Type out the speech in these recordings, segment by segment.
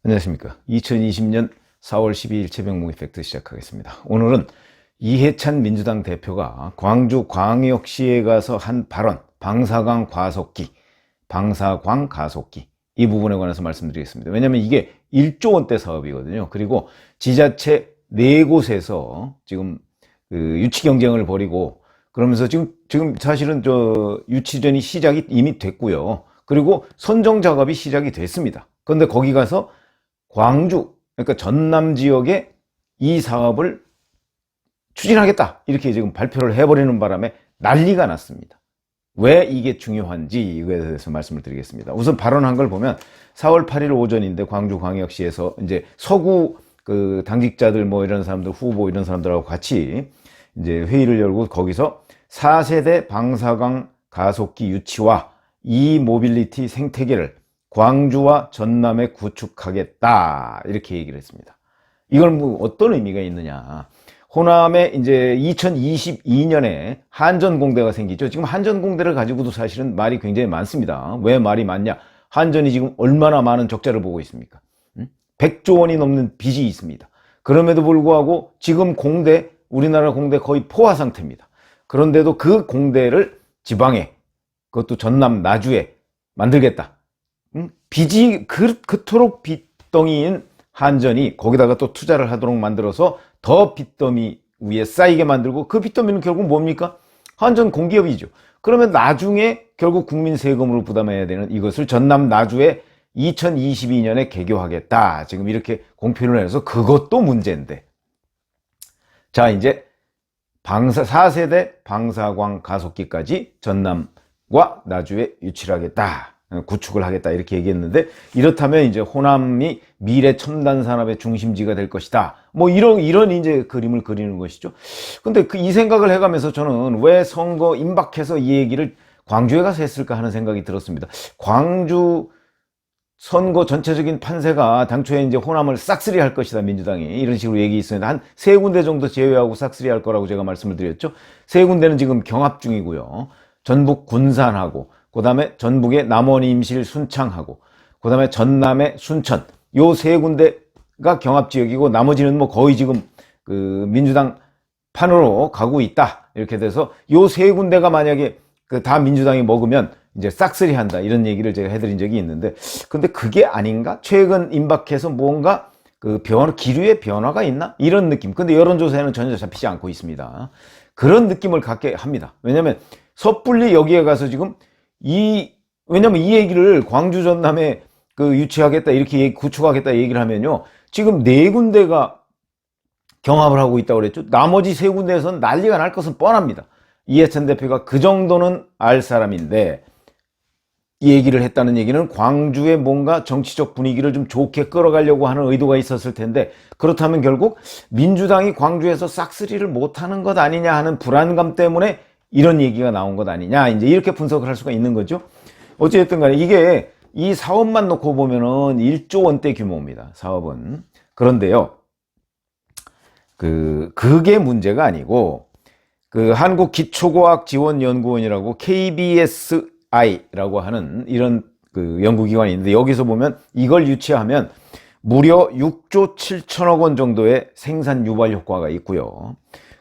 안녕하십니까. 2020년 4월 12일 최병목의 팩트 시작하겠습니다. 오늘은 이해찬 민주당 대표가 광주 광역시에 가서 한 발언, 방사광 가속기 이 부분에 관해서 말씀드리겠습니다. 왜냐하면 이게 1조 원대 사업이거든요. 그리고 지자체 4곳에서 지금 유치 경쟁을 벌이고 그러면서 지금 사실은 유치전이 시작이 이미 됐고요. 그리고 선정 작업이 시작이 됐습니다. 그런데 거기 가서 광주, 그러니까 전남 지역에 이 사업을 추진하겠다 이렇게 지금 발표를 해버리는 바람에 난리가 났습니다. 왜 이게 중요한지 이거에 대해서 말씀을 드리겠습니다. 우선 발언한 걸 보면 4월 8일 오전인데 광주광역시에서 이제 서구 당직자들 뭐 이런 사람들 후보 이런 사람들하고 같이 이제 회의를 열고 거기서 4세대 방사광 가속기 유치와 이모빌리티 생태계를 광주와 전남에 구축하겠다 이렇게 얘기를 했습니다. 이걸 뭐 어떤 의미가 있느냐? 호남에 이제 2022년에 한전공대가 생기죠. 지금 한전공대를 가지고도 사실은 말이 굉장히 많습니다. 왜 말이 많냐? 한전이 지금 얼마나 많은 적자를 보고 있습니까? 100조 원이 넘는 빚이 있습니다. 그럼에도 불구하고 지금 우리나라 공대 거의 포화 상태입니다. 그런데도 그 공대를 지방에, 그것도 전남 나주에 만들겠다. 빚이 그토록 빚덩이인 한전이 거기다가 또 투자를 하도록 만들어서 더 빚더미 위에 쌓이게 만들고, 그 빚더미는 결국 뭡니까? 한전 공기업이죠. 그러면 나중에 결국 국민 세금으로 부담해야 되는 이것을 전남 나주에 2022년에 개교하겠다 지금 이렇게 공표를 해서 그것도 문제인데, 자 이제 4세대 방사광 가속기까지 전남과 나주에 유치를 하겠다, 구축을 하겠다 이렇게 얘기했는데, 이렇다면 이제 호남이 미래 첨단 산업의 중심지가 될 것이다 뭐 이런 이제 그림을 그리는 것이죠. 근데 이 생각을 해가면서 저는 왜 선거 임박해서 이 얘기를 광주에 가서 했을까 하는 생각이 들었습니다. 광주 선거 전체적인 판세가 당초에 이제 호남을 싹쓸이 할 것이다, 민주당이 이런 식으로 얘기했었는데 한 3군데 정도 제외하고 싹쓸이 할 거라고 제가 말씀을 드렸죠. 3군데는 지금 경합 중이고요. 전북 군산하고, 그 다음에 전북의 남원임실 순창하고, 그 다음에 전남의 순천, 요 3군데가 경합지역이고 나머지는 뭐 거의 지금 민주당 판으로 가고 있다 이렇게 돼서, 요 3군데가 만약에 다 민주당이 먹으면 이제 싹쓸이 한다 이런 얘기를 제가 해드린 적이 있는데, 근데 그게 아닌가? 최근 임박해서 뭔가 기류의 변화가 있나? 이런 느낌. 근데 여론조사에는 전혀 잡히지 않고 있습니다. 그런 느낌을 갖게 합니다. 왜냐면 섣불리 여기에 가서 지금 왜냐면 이 얘기를 광주 전남에 유치하겠다 이렇게 구축하겠다 얘기를 하면요, 지금 4군데가 경합을 하고 있다고 그랬죠. 나머지 3군데에서는 난리가 날 것은 뻔합니다. 이해찬 대표가 그 정도는 알 사람인데 이 얘기를 했다는 얘기는 광주의 뭔가 정치적 분위기를 좀 좋게 끌어가려고 하는 의도가 있었을 텐데, 그렇다면 결국 민주당이 광주에서 싹쓸이를 못하는 것 아니냐 하는 불안감 때문에 이런 얘기가 나온 것 아니냐, 이제 이렇게 분석을 할 수가 있는 거죠. 어찌됐든 간에 이게 이 사업만 놓고 보면은 1조 원대 규모입니다, 사업은. 그런데요, 그게 문제가 아니고, 한국기초과학지원연구원이라고 KBSI라고 하는 이런 연구기관이 있는데, 여기서 보면 이걸 유치하면 무려 6조 7천억 원 정도의 생산 유발 효과가 있고요.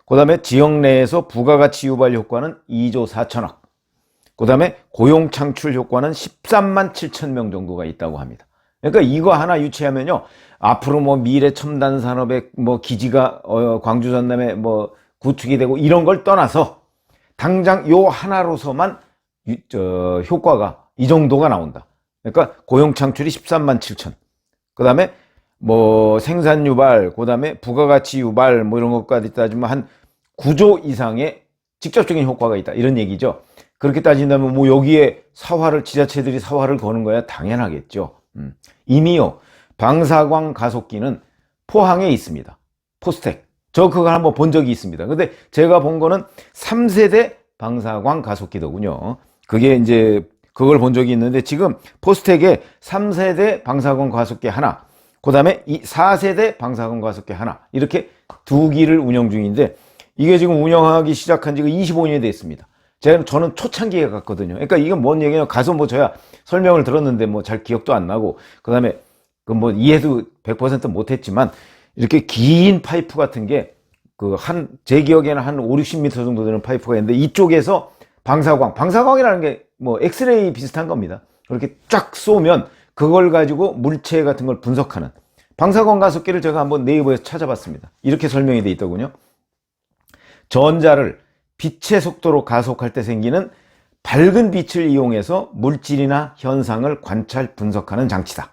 그 다음에 지역 내에서 부가가치 유발 효과는 2조 4천억. 그 다음에 고용 창출 효과는 13만 7천 명 정도가 있다고 합니다. 그러니까 이거 하나 유치하면요, 앞으로 뭐 미래 첨단 산업의 뭐 기지가 광주 전남에 뭐 구축이 되고 이런 걸 떠나서 당장 요 하나로서만 효과가 이 정도가 나온다. 그러니까 고용 창출이 13만 7천. 그 다음에 뭐 생산 유발, 그 다음에 부가가치 유발 뭐 이런 것까지 따지면 한 9조 이상의 직접적인 효과가 있다 이런 얘기죠. 그렇게 따진다면 뭐 여기에 지자체들이 사활을 거는 거야 당연하겠죠. 이미요, 방사광 가속기는 포항에 있습니다. 포스텍. 저 그걸 한번 본 적이 있습니다. 근데 제가 본 거는 3세대 방사광 가속기더군요. 그게 이제 그걸 본 적이 있는데, 지금 포스텍에 3세대 방사광 가속기 하나, 그 다음에 4세대 방사광 가속기 하나, 이렇게 2기를 운영 중인데, 이게 지금 운영하기 시작한 지가 25년이 됐습니다. 저는 초창기에 갔거든요. 그러니까 이건 뭔 얘기냐, 가서 뭐 저야 설명을 들었는데 뭐 잘 기억도 안 나고, 그 다음에 그 뭐 이해도 100% 못했지만 이렇게 긴 파이프 같은 게 제 기억에는 한 5, 60m 정도 되는 파이프가 있는데 이쪽에서 방사광이라는 게 뭐 엑스레이 비슷한 겁니다. 그렇게 쫙 쏘면 그걸 가지고 물체 같은 걸 분석하는 방사광 가속기를 제가 한번 네이버에서 찾아봤습니다. 이렇게 설명이 되어 있더군요. 전자를 빛의 속도로 가속할 때 생기는 밝은 빛을 이용해서 물질이나 현상을 관찰 분석하는 장치다.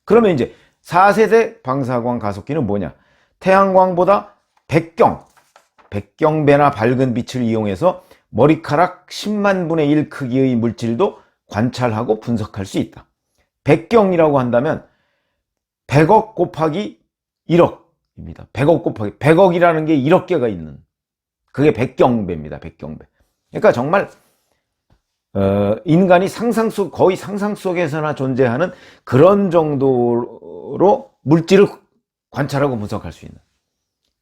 그러면 이제 4세대 방사광 가속기는 뭐냐? 태양광보다 100경배나 밝은 빛을 이용해서 머리카락 10만 분의 1 크기의 물질도 관찰하고 분석할 수 있다. 100경이라고 한다면 100억 곱하기 1억입니다. 100억 곱하기 100억이라는 게 1억 개가 있는 그게 100경배입니다. 100경배. 그러니까 정말 인간이 거의 상상 속에서나 존재하는 그런 정도로 물질을 관찰하고 분석할 수 있는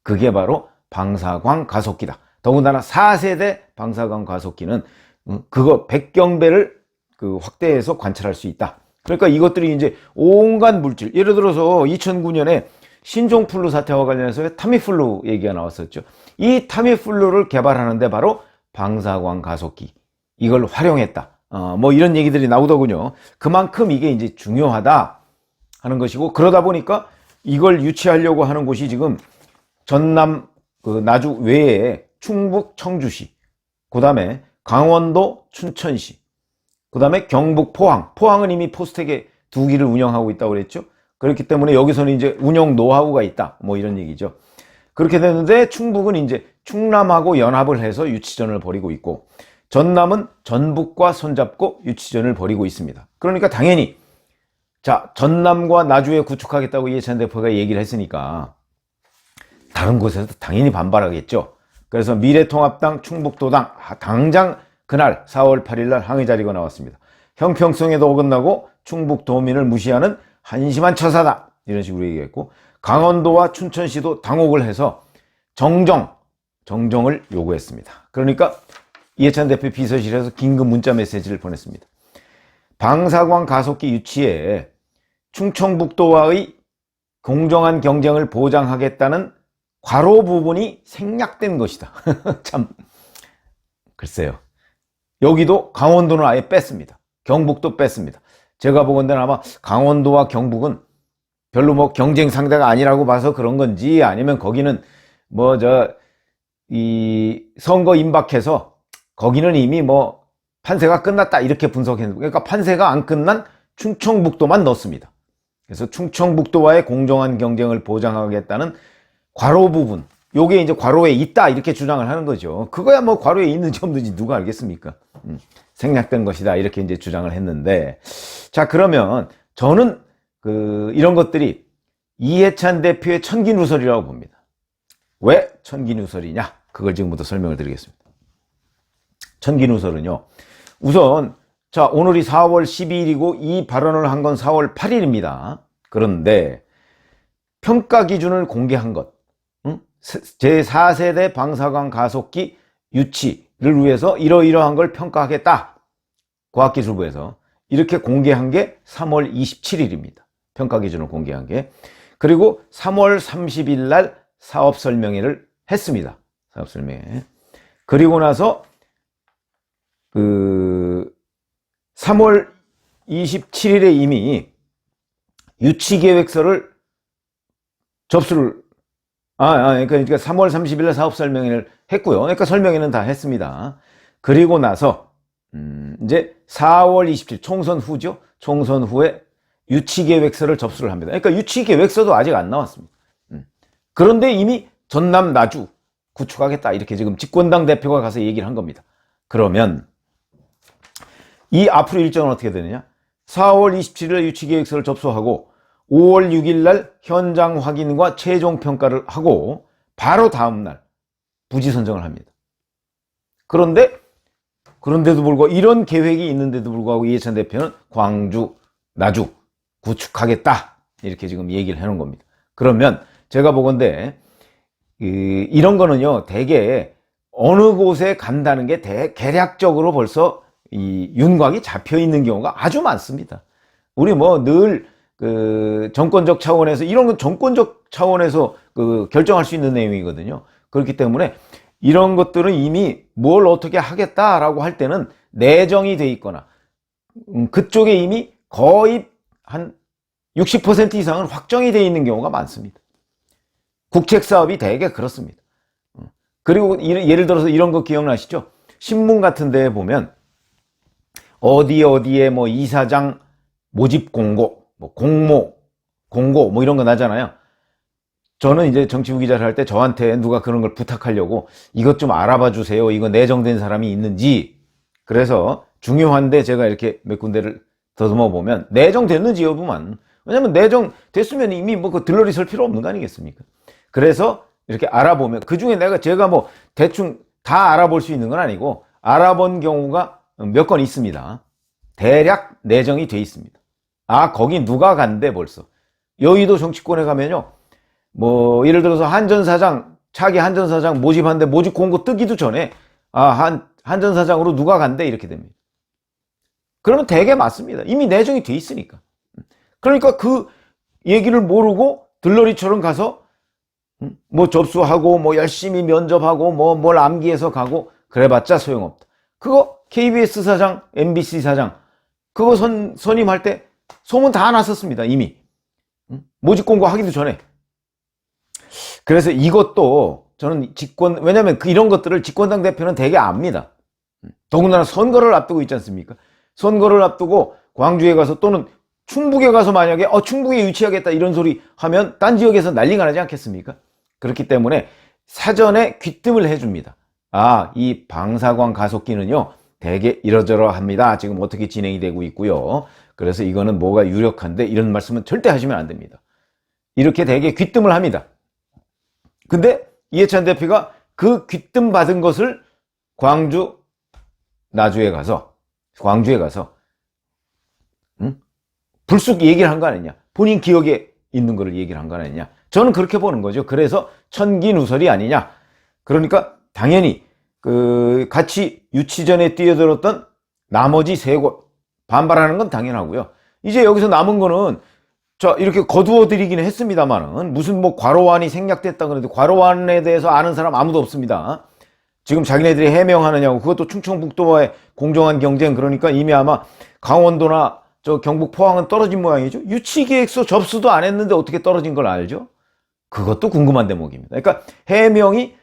그게 바로 방사광 가속기다. 더군다나 4세대 방사광 가속기는 그거 100경배를 확대해서 관찰할 수 있다. 그러니까 이것들이 이제 온갖 물질, 예를 들어서 2009년에 신종플루 사태와 관련해서 타미플루 얘기가 나왔었죠. 이 타미플루를 개발하는데 바로 방사광 가속기 이걸 활용했다. 뭐 이런 얘기들이 나오더군요. 그만큼 이게 이제 중요하다 하는 것이고, 그러다 보니까 이걸 유치하려고 하는 곳이 지금 전남 나주 외에 충북 청주시, 그 다음에 강원도 춘천시, 그 다음에 경북 포항은 이미 포스텍에 2기를 운영하고 있다고 그랬죠. 그렇기 때문에 여기서는 이제 운영 노하우가 있다, 뭐 이런 얘기죠. 그렇게 되는데 충북은 이제 충남하고 연합을 해서 유치전을 벌이고 있고, 전남은 전북과 손잡고 유치전을 벌이고 있습니다. 그러니까 당연히 자, 전남과 나주에 구축하겠다고 이해찬 대표가 얘기를 했으니까 다른 곳에서 당연히 반발하겠죠. 그래서 미래통합당 충북도당 당장 그날 4월 8일 날 항의 자리가 나왔습니다. 형평성에도 어긋나고 충북도민을 무시하는 한심한 처사다, 이런 식으로 얘기했고, 강원도와 춘천시도 당혹을 해서 정정을 요구했습니다. 그러니까 이해찬 대표 비서실에서 긴급 문자 메시지를 보냈습니다. 방사광 가속기 유치에 충청북도와의 공정한 경쟁을 보장하겠다는 괄호 부분이 생략된 것이다. 참, 글쎄요. 여기도 강원도는 아예 뺐습니다. 경북도 뺐습니다. 제가 보건대는 아마 강원도와 경북은 별로 뭐 경쟁 상대가 아니라고 봐서 그런 건지, 아니면 거기는 이 선거 임박해서 거기는 이미 뭐 판세가 끝났다 이렇게 분석했는데, 그러니까 판세가 안 끝난 충청북도만 넣습니다. 그래서 충청북도와의 공정한 경쟁을 보장하겠다는 괄호 부분, 요게 이제 괄호에 있다 이렇게 주장을 하는 거죠. 그거야 뭐 괄호에 있는지 없는지 누가 알겠습니까? 생략된 것이다 이렇게 이제 주장을 했는데, 자, 그러면 저는 이런 것들이 이해찬 대표의 천기누설이라고 봅니다. 왜 천기누설이냐? 그걸 지금부터 설명을 드리겠습니다. 천기누설은요, 우선 자, 오늘이 4월 12일이고 이 발언을 한 건 4월 8일입니다. 그런데 평가 기준을 공개한 것, 제4세대 방사광 가속기 유치를 위해서 이러이러한 걸 평가하겠다, 과학기술부에서 이렇게 공개한 게 3월 27일입니다. 평가 기준을 공개한 게. 그리고 3월 30일 날 사업 설명회를 했습니다. 사업 설명회. 그리고 나서 3월 27일에 이미 유치 계획서를 접수를 그러니까 3월 30일 날 사업 설명회를 했고요. 그러니까 설명회는 다 했습니다. 그리고 나서 이제 4월 27일 총선 후죠. 총선 후에 유치 계획서를 접수를 합니다. 그러니까 유치 계획서도 아직 안 나왔습니다. 그런데 이미 전남 나주 구축하겠다 이렇게 지금 집권당 대표가 가서 얘기를 한 겁니다. 그러면 이 앞으로 일정은 어떻게 되느냐? 4월 27일 유치 계획서를 접수하고 5월 6일 날 현장 확인과 최종 평가를 하고 바로 다음 날 부지 선정을 합니다. 그런데도 불구하고, 이런 계획이 있는데도 불구하고 이해찬 대표는 광주, 나주 구축하겠다 이렇게 지금 얘기를 해놓은 겁니다. 그러면 제가 보건대 이런 거는요, 대개 어느 곳에 간다는 게 대략적으로 벌써 이 윤곽이 잡혀 있는 경우가 아주 많습니다. 우리 뭐 늘 그 정권적 차원에서 이런 건 정권적 차원에서 그 결정할 수 있는 내용이거든요. 그렇기 때문에 이런 것들은 이미 뭘 어떻게 하겠다라고 할 때는 내정이 돼 있거나 그쪽에 이미 거의 한 60% 이상은 확정이 돼 있는 경우가 많습니다. 국책 사업이 대개 그렇습니다. 그리고 예를 들어서 이런 거 기억나시죠? 신문 같은 데 보면 어디에 뭐 이사장 모집 공고, 뭐 공모 공고 뭐 이런 거 나잖아요. 저는 이제 정치부 기자를 할 때 저한테 누가 그런 걸 부탁하려고 이것 좀 알아봐 주세요. 이거 내정된 사람이 있는지. 그래서 중요한데 제가 이렇게 몇 군데를 더듬어 보면 내정됐는지 여부만. 왜냐면 내정됐으면 이미 뭐 그 들러리 설 필요 없는 거 아니겠습니까? 그래서 이렇게 알아보면 그 중에 제가 뭐 대충 다 알아볼 수 있는 건 아니고 알아본 경우가 몇 건 있습니다. 대략 내정이 돼 있습니다. 아, 거기 누가 간대 벌써. 여의도 정치권에 가면요. 뭐 예를 들어서 차기 한전사장 모집하는데 모집 공고 뜨기도 전에 한전사장으로 누가 간대 이렇게 됩니다. 그러면 대개 맞습니다. 이미 내정이 돼 있으니까. 그러니까 그 얘기를 모르고 들러리처럼 가서 뭐 접수하고 뭐 열심히 면접하고 뭐 뭘 암기해서 가고 그래봤자 소용없다. 그거 KBS 사장, MBC 사장 그거 선임할 때 소문 다 났었습니다. 이미 모집 공고 하기도 전에. 그래서 이것도 저는 왜냐면 이런 것들을 집권당 대표는 되게 압니다. 더군다나 선거를 앞두고 있지 않습니까? 선거를 앞두고 광주에 가서 또는 충북에 가서 만약에 충북에 유치하겠다 이런 소리 하면 딴 지역에서 난리가 나지 않겠습니까? 그렇기 때문에 사전에 귀뜸을 해줍니다. 이 방사광 가속기는요 되게 이러저러합니다. 지금 어떻게 진행이 되고 있고요. 그래서 이거는 뭐가 유력한데 이런 말씀은 절대 하시면 안 됩니다. 이렇게 되게 귀뜸을 합니다. 근데 이해찬 대표가 그 귀뜸 받은 것을 광주에 가서 불쑥 얘기를 한 거 아니냐. 본인 기억에 있는 거를 얘기를 한 거 아니냐. 저는 그렇게 보는 거죠. 그래서 천기누설이 아니냐. 그러니까 당연히 같이 유치 전에 뛰어들었던 나머지 세 곳 반발하는 건 당연하고요. 이제 여기서 남은 거는 이렇게 거두어 드리긴 했습니다만은 무슨 뭐 과로완이 생략됐다 그러는데 과로완에 대해서 아는 사람 아무도 없습니다. 지금 자기네들이 해명하느냐고. 그것도 충청북도와의 공정한 경쟁. 그러니까 이미 아마 강원도나 경북 포항은 떨어진 모양이죠. 유치계획서 접수도 안 했는데 어떻게 떨어진 걸 알죠? 그것도 궁금한 대목입니다. 그러니까 해명이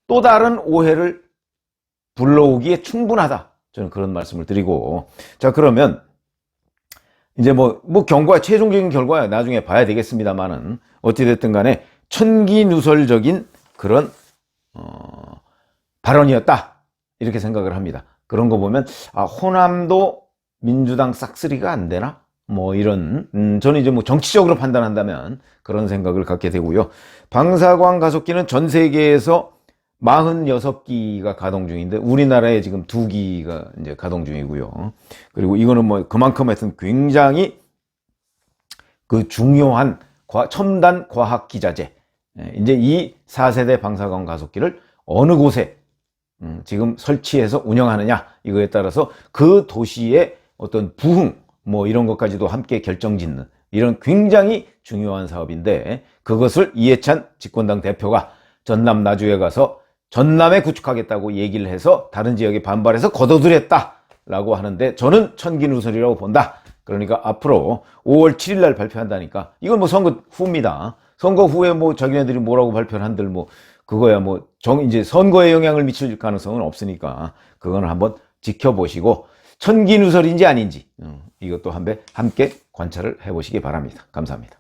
또 다른 오해를 불러오기에 충분하다. 저는 그런 말씀을 드리고. 자, 그러면 이제 뭐 경과 최종적인 결과야 나중에 봐야 되겠습니다만은 어찌됐든 간에 천기누설적인 그런 발언이었다 이렇게 생각을 합니다. 그런 거 보면 호남도 민주당 싹쓸이가 안 되나? 뭐 이런 저는 이제 뭐 정치적으로 판단한다면 그런 생각을 갖게 되고요. 방사광 가속기는 전 세계에서 46기가 가동 중인데 우리나라에 지금 2기가 이제 가동 중이고요. 그리고 이거는 뭐 그만큼 하여튼 굉장히 그 중요한 첨단 과학 기자재. 이제 이 4세대 방사광 가속기를 어느 곳에 지금 설치해서 운영하느냐 이거에 따라서 그 도시의 어떤 부흥 뭐 이런 것까지도 함께 결정짓는 이런 굉장히 중요한 사업인데 그것을 이해찬 집권당 대표가 전남 나주에 가서 전남에 구축하겠다고 얘기를 해서 다른 지역에 반발해서 거둬들였다라고 하는데 저는 천기누설이라고 본다. 그러니까 앞으로 5월 7일 날 발표한다니까 이건 뭐 선거 후입니다. 선거 후에 뭐 자기네들이 뭐라고 발표를 한들 뭐 그거야 뭐 이제 선거에 영향을 미칠 가능성은 없으니까 그거는 한번 지켜보시고 천기누설인지 아닌지 이것도 함께 관찰을 해보시기 바랍니다. 감사합니다.